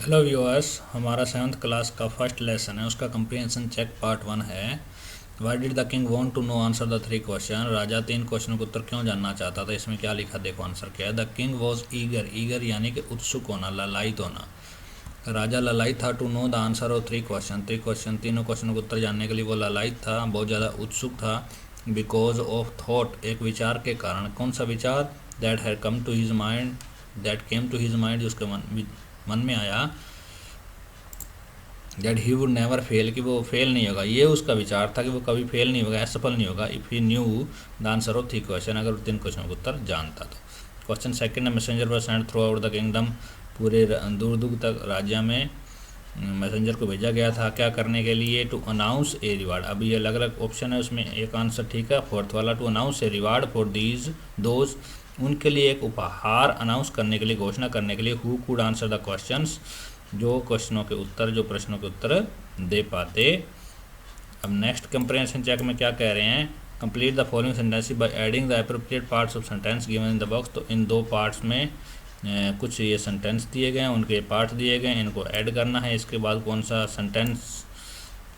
Hello viewers, हमारा 7th class का first lesson है, उसका कंप्रीहेंशन चेक पार्ट 1 है। Why did the king want to know answer the 3 question. राजा 3 question का उत्तर क्यों जानना चाहता था। इसमें क्या लिखा, देखो आंसर क्या है। The king was eager, eager यानी कि उत्सुक होना, ललायित होना। राजा ललायित था to know the answer of 3 question, तीनों क्वेश्चनों का उत्तर जानने के लिए वो ललायित था, बहुत ज़्यादा उत्सुक था। बिकॉज ऑफ थॉट, एक विचार के कारण। कौन सा विचार? That had come to his mind, that came to his mind, जो उसके मन में आया। That he would never fail, कि वो फेल नहीं होगा। ये उसका विचार था कि वो कभी फेल नहीं होगा, असफल नहीं होगा। If he new the answer of 3 question, अगर 3 क्वेश्चन का उत्तर जानता तो। Question second, messenger were send through out the kingdom, पूरे दूर दूर तक राज्य में मैसेंजर को भेजा गया था, क्या करने के लिए? To announce a reward. अभी ये अलग अलग ऑप्शन है, उसमें एक आंसर ठीक है, फोर्थ वाला। To announce a reward for these those, उनके लिए एक उपहार अनाउंस करने के लिए, घोषणा करने के लिए। Who could answer the questions, जो क्वेश्चनों के उत्तर, जो प्रश्नों के उत्तर दे पाते। अब नेक्स्ट कंप्रीहेंशन चेक में क्या कह रहे हैं, complete the following sentence by adding the appropriate parts of sentence given in the box. तो इन दो पार्ट्स में कुछ ये सेंटेंस दिए गए हैं, उनके पार्ट दिए गए हैं, इनको ऐड करना है। इसके बाद कौन सा सेंटेंस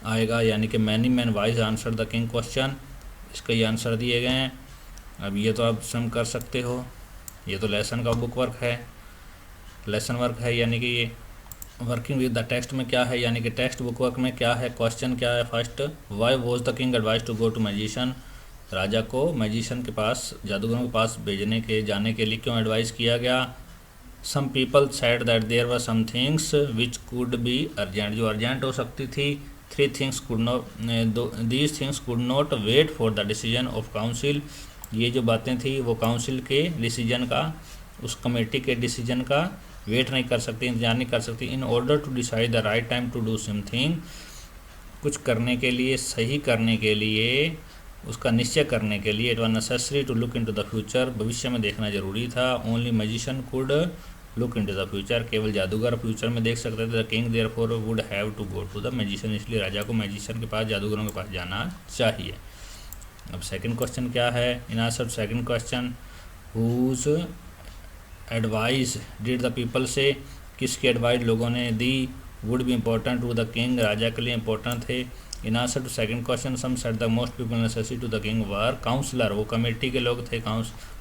आएगा, यानी कि many man wise answer the king question, इसके ये आंसर दिए गए हैं। अब ये तो आप स्वयं कर सकते हो, ये तो लेसन का बुक वर्क है, लेसन वर्क है, यानी कि ये वर्किंग विद द टेक्स्ट में क्या है, यानी कि टेक्स्ट बुक वर्क में क्या है। क्वेश्चन क्या है first, why was the king advise to go to magician, राजा को मैजिशियन के पास, जादूगरों के पास जाने के लिए क्यों एडवाइस किया गया। Some people said that there were some things which could be urgent, जो अर्जेंट हो सकती थी। Three things could not, these things could not wait for the decision of council, ये जो बातें थी वो काउंसिल के डिसीजन का, उस कमेटी के डिसीजन का वेट नहीं कर सकती, इंतजार नहीं कर सकती। In order to decide the right time to do something, कुछ करने के लिए, सही करने के लिए, उसका निश्चय करने के लिए। It was necessary to look into the future, भविष्य में देखना जरूरी था। Only magician could look into the future, केवल जादूगर फ्यूचर में देख सकते थे। The king therefore would have to go to the magician, इसलिए राजा को मैजिशियन के पास, जादूगरों के पास जाना चाहिए। अब सेकंड क्वेश्चन क्या है, in answer second question, whose advice did the people say, किसकी एडवाइस लोगों ने दी। Would be important to the king, राजा के लिए इम्पोर्टेंट थे। In answer to second question, some said the most people necessary to the king were counsellor, वो committee के लोग थे,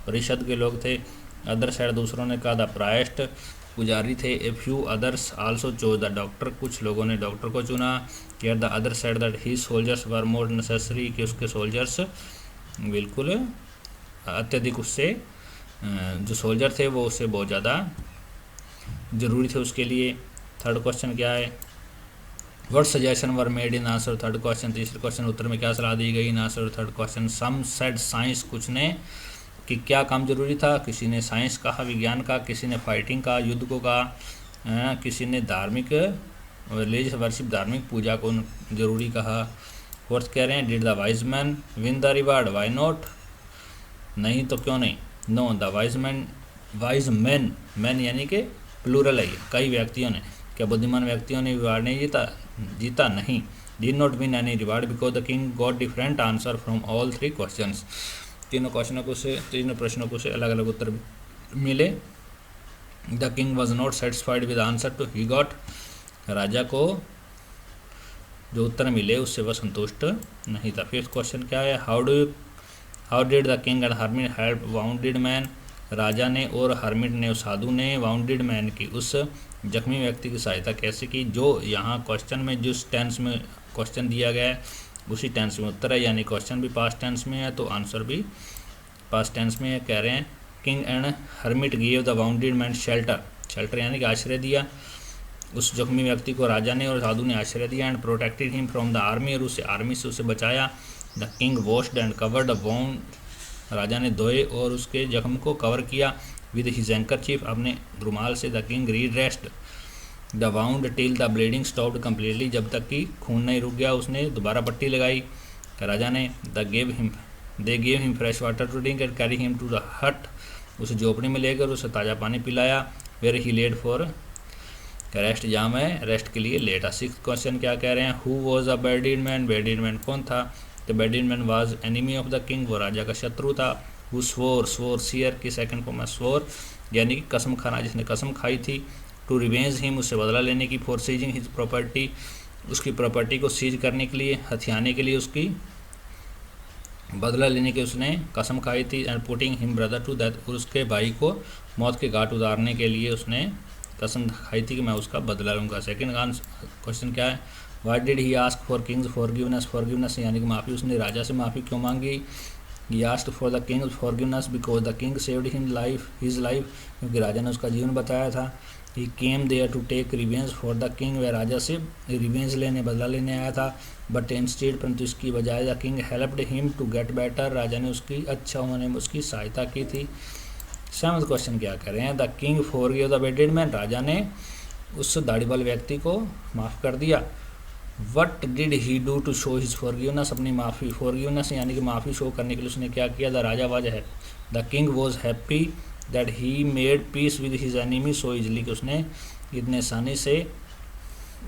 परिषद के लोग थे। अदर साइड, दूसरों ने कहा द प्राइस्ट, पुजारी थे। A few others also chose the doctor, कुछ लोगों ने डॉक्टर को चुना। Care the other side that he soldiers were more necessary, कि उसके सोल्जर्स बिल्कुल अत्यधिक, उससे जो सोल्जर थे वो उससे बहुत ज़्यादा ज़रूरी थे उसके लिए। थर्ड क्वेश्चन क्या है, what suggestion were made in answer third question, तीसरे क्वेश्चन उत्तर में क्या सलाह दी गई in answer third question. Some said science, कुछ ने, कि क्या काम जरूरी था, किसी ने साइंस कहा, विज्ञान का, किसी ने फाइटिंग का, युद्ध को कहा, किसी ने धार्मिक रिलीजियस वर्शिप, धार्मिक पूजा को जरूरी कहा। फोर्थ कह रहे हैं, did the wise man win the reward, why not, नहीं तो क्यों नहीं। No the wise man, man यानी कि प्लूरल है, कई व्यक्तियों ने, क्या बुद्धिमान व्यक्तियों ने रिवार्ड नहीं जीता नहीं। Did not win any reward because the king got different answer from all 3 questions, तीनों प्रश्नों को से अलग अलग उत्तर मिले। The king was not satisfied with answer to he got, राजा को जो उत्तर मिले उससे वह संतुष्ट नहीं था। फिफ्थ क्वेश्चन क्या है, how did the king and hermit help wounded man, राजा ने और हर्मिट ने, उस साधु ने, वाउंडेड मैन की, उस जख्मी व्यक्ति की सहायता कैसे की। जो यहाँ क्वेश्चन में जिस टेंस में क्वेश्चन दिया गया है उसी टेंस में उत्तर है, यानी क्वेश्चन भी पास्ट टेंस में है तो आंसर भी पास्ट टेंस में है। कह रहे हैं, king and hermit give the bounded man shelter, shelter यानी कि आश्रय दिया, उस जख्मी व्यक्ति को राजा ने और साधु ने आश्रय दिया। And protected him from the army, और उससे आर्मी से उसे बचाया। The king washed and covered the wound, राजा ने धोए और उसके जख्म को कवर किया। विद हिज हैंकरचीफ, अपने रुमाल से। The king redressed the wound till the bleeding stopped completely, जब तक कि खून नहीं रुक गया उसने दोबारा पट्टी लगाई राजा ने। They gave him fresh water to drink and carry him to the hut, उसे झोपड़ी में लेकर उसे ताज़ा पानी पिलाया। Where he led for rest, जहाँ में रेस्ट के लिए लेटा। सिक्स क्वेश्चन क्या कह रहे हैं, who was a bearded man, bearded man कौन था। The bearded man was enemy of the king, वो राजा का शत्रु था। हु स्वोर, सियर की सेकंड फॉर्म है स्वोर, यानी कि कसम खाना, जिसने कसम खाई थी। टू रिवेंज हिम, उससे बदला लेने की, फॉर सीजिंग हिज प्रॉपर्टी, उसकी प्रॉपर्टी को सीज करने के लिए, हथियाने के लिए, उसकी बदला लेने की उसने कसम खाई थी, and putting him brother to death, और उसके भाई को मौत के घाट उतारने के लिए उसने कसम खाई थी कि मैं उसका बदला लूँगा। सेकंड क्वेश्चन क्या है, why did he ask for king's forgiveness यानी कि माफ़ी, उसने राजा से माफ़ी क्यों मांगी। He asked for the king's forgiveness because the king saved his life, क्योंकि राजा ने उसका जीवन बचाया था। He came there to take revenge for the king, वह राजा से रिवेंज लेने, बदला लेने आया था। बट इंस्टेड, परंतु इसकी बजाय the king helped him to get better, राजा ने उसकी अच्छा होने में उसकी सहायता की थी। सेवंथ क्वेश्चन क्या कह रहे हैं, the king forgive the bearded man, राजा ने उस दाढ़ीवाले व्यक्ति को माफ़ कर दिया। What did he do to show his forgiveness, अपनी माफ़ी, फॉरगिवनेस यानी कि माफ़ी शो करने के लिए उसने क्या किया। द राजा वाज है, the king was happy that he made peace with his enemy so easily, कि उसने इतने आसानी से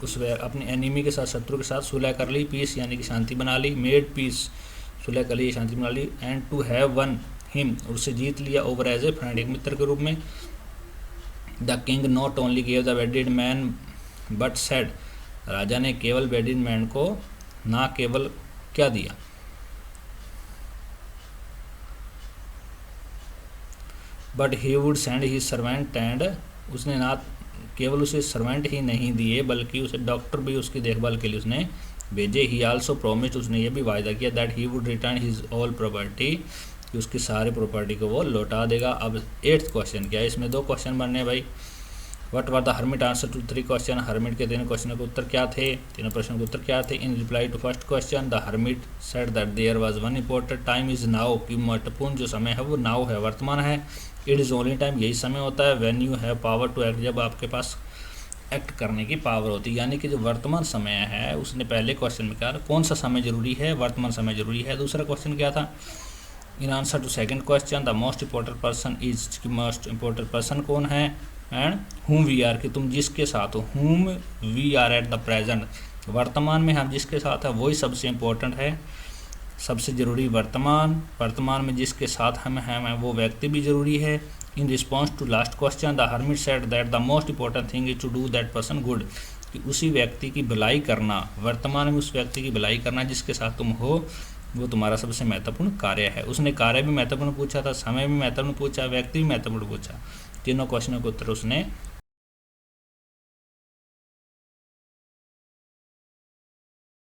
उस अपने एनिमी के साथ, शत्रु के साथ सुलह कर ली। पीस यानी कि शांति बना ली, मेड पीस सुलह कर ली, शांति बना ली। And to have won him, उसे जीत लिया, ओवर एज ए फ्रेंड, एक मित्र के रूप में। The king not only give the वेडिड मैन बट सेड, राजा ने केवल वेडिड मैन को ना केवल क्या दिया, but he would send he servant, एंड उसने ना केवल उसे सर्वेंट ही नहीं दिए बल्कि उसे डॉक्टर भी उसकी देखभाल के लिए उसने भेजे। ही आल्सो प्रोमिस्ड, उसने ये भी वायदा किया that he would return his all property, कि उसकी सारी प्रॉपर्टी को वो लौटा देगा। अब 8th क्वेश्चन क्या है, इसमें 2 क्वेश्चन बनने भाई। What were the hermit answer to 3 question, hermit के 3 क्वेश्चनों के उत्तर क्या थे, तीनों प्रश्नों के उत्तर क्या थे। In reply to first question, the hermit said that there was one important time is now, कि महत्वपूर्ण जो समय है वो नाउ है, वर्तमान है। इट इज़ ओनली टाइम, यही समय होता है। When you have power to act, जब आपके पास एक्ट करने की पावर होती है, यानी कि जो वर्तमान समय है, उसने पहले क्वेश्चन में कहा कौन सा समय जरूरी है, वर्तमान समय जरूरी है। दूसरा क्वेश्चन क्या था, in answer to second question, the most important person is, कि मोस्ट इंपॉर्टेंट पर्सन कौन है, एंड हुम वी आर, कि तुम जिसके साथ हो, whom we are at the present, वर्तमान में हम जिसके साथ है वही सबसे इम्पोर्टेंट है, सबसे ज़रूरी वर्तमान में जिसके साथ हम हैं वो व्यक्ति भी ज़रूरी है। In response to last question, the hermit said that the most important thing is to do that person good, कि उसी व्यक्ति की भलाई करना, वर्तमान में उस व्यक्ति की भलाई करना जिसके साथ तुम हो, वो तुम्हारा सबसे महत्वपूर्ण कार्य है। उसने कार्य भी महत्वपूर्ण पूछा था, समय भी महत्वपूर्ण पूछा, व्यक्ति भी महत्वपूर्ण पूछा, तीनों क्वेश्चनों के उत्तर उसने